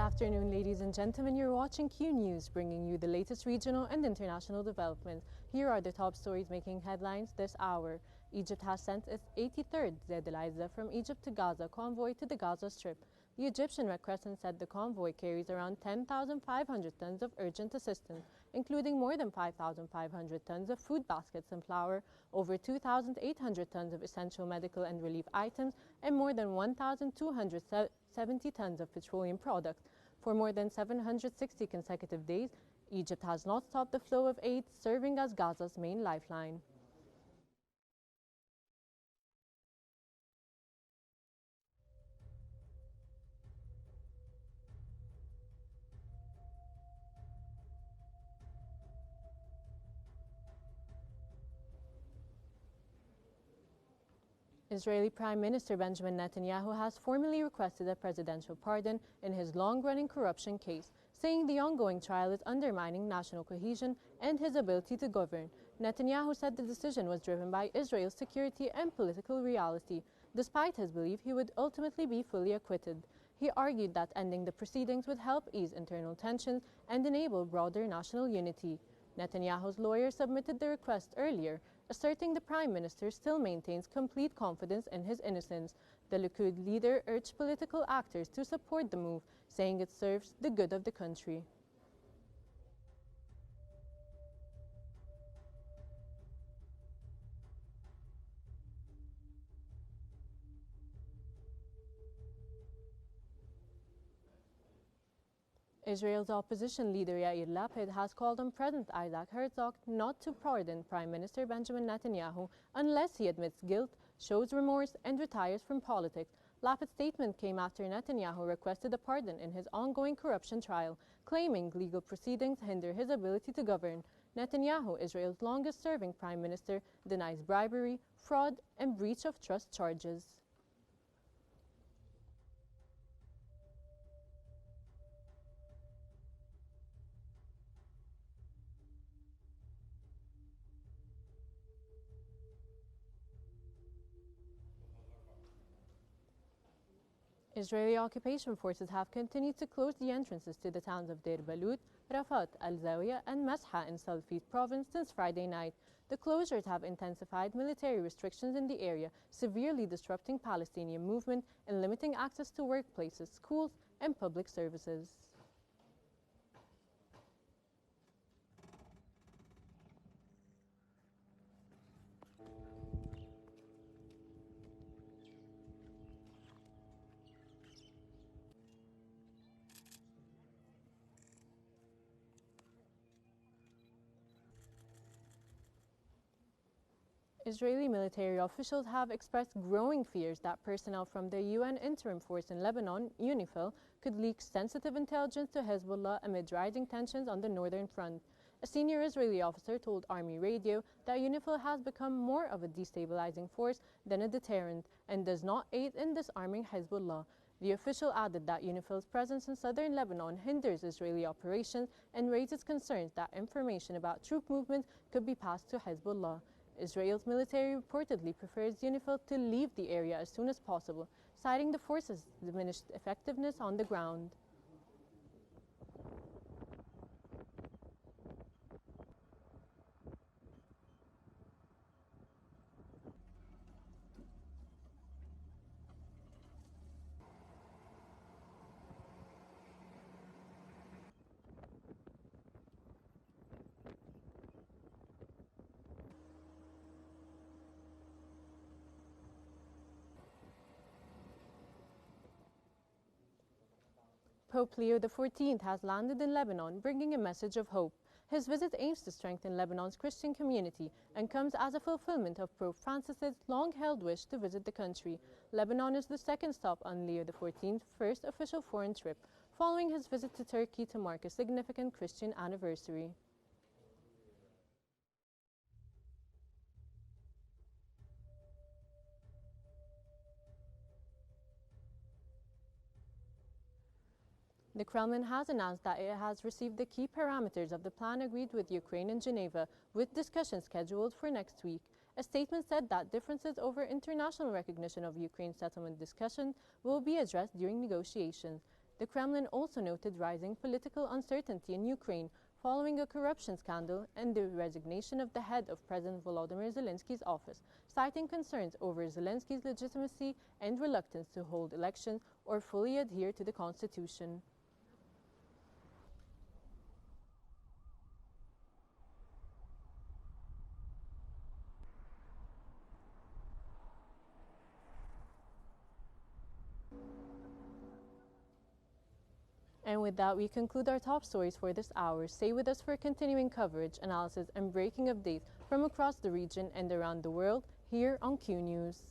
afternoon, ladies and gentlemen. You're watching Q News, bringing you the latest regional and international developments. Here are the top stories making headlines this hour. Egypt has sent its 83rd Zed from Egypt to Gaza convoy to the Gaza Strip. The Egyptian Red Crescent said the convoy carries around 10,500 tons of urgent assistance, including more than 5,500 tons of food baskets and flour, over 2,800 tons of essential medical and relief items, and more than 1,270 tons of petroleum products. For more than 760 consecutive days, Egypt has not stopped the flow of aid, serving as Gaza's main lifeline. Israeli Prime Minister Benjamin Netanyahu has formally requested a presidential pardon in his long-running corruption case, saying the ongoing trial is undermining national cohesion and his ability to govern. Netanyahu said the decision was driven by Israel's security and political reality, despite his belief he would ultimately be fully acquitted. He argued that ending the proceedings would help ease internal tensions and enable broader national unity. Netanyahu's lawyer submitted the request earlier, asserting the Prime Minister still maintains complete confidence in his innocence. The Likud leader urged political actors to support the move, saying it serves the good of the country. Israel's opposition leader Yair Lapid has called on President Isaac Herzog not to pardon Prime Minister Benjamin Netanyahu unless he admits guilt, shows remorse, and retires from politics. Lapid's statement came after Netanyahu requested a pardon in his ongoing corruption trial, claiming legal proceedings hinder his ability to govern. Netanyahu, Israel's longest-serving prime minister, denies bribery, fraud, and breach of trust charges. Israeli occupation forces have continued to close the entrances to the towns of Deir Balut, Rafat, Al-Zawiya, and Masha in Salfit province since Friday night. The closures have intensified military restrictions in the area, severely disrupting Palestinian movement and limiting access to workplaces, schools, and public services. Israeli military officials have expressed growing fears that personnel from the UN interim force in Lebanon, UNIFIL, could leak sensitive intelligence to Hezbollah amid rising tensions on the northern front. A senior Israeli officer told Army Radio that UNIFIL has become more of a destabilizing force than a deterrent and does not aid in disarming Hezbollah. The official added that UNIFIL's presence in southern Lebanon hinders Israeli operations and raises concerns that information about troop movements could be passed to Hezbollah. Israel's military reportedly prefers UNIFIL to leave the area as soon as possible, citing the force's diminished effectiveness on the ground. Pope Leo XIV has landed in Lebanon, bringing a message of hope. His visit aims to strengthen Lebanon's Christian community and comes as a fulfillment of Pope Francis's long-held wish to visit the country. Lebanon is the second stop on Leo XIV's first official foreign trip, following his visit to Turkey to mark a significant Christian anniversary. The Kremlin has announced that it has received the key parameters of the plan agreed with Ukraine in Geneva, with discussions scheduled for next week. A statement said that differences over international recognition of Ukraine's settlement discussions will be addressed during negotiations. The Kremlin also noted rising political uncertainty in Ukraine following a corruption scandal and the resignation of the head of President Volodymyr Zelensky's office, citing concerns over Zelensky's legitimacy and reluctance to hold elections or fully adhere to the constitution. And with that, we conclude our top stories for this hour. Stay with us for continuing coverage, analysis, and breaking updates from across the region and around the world here on Q News.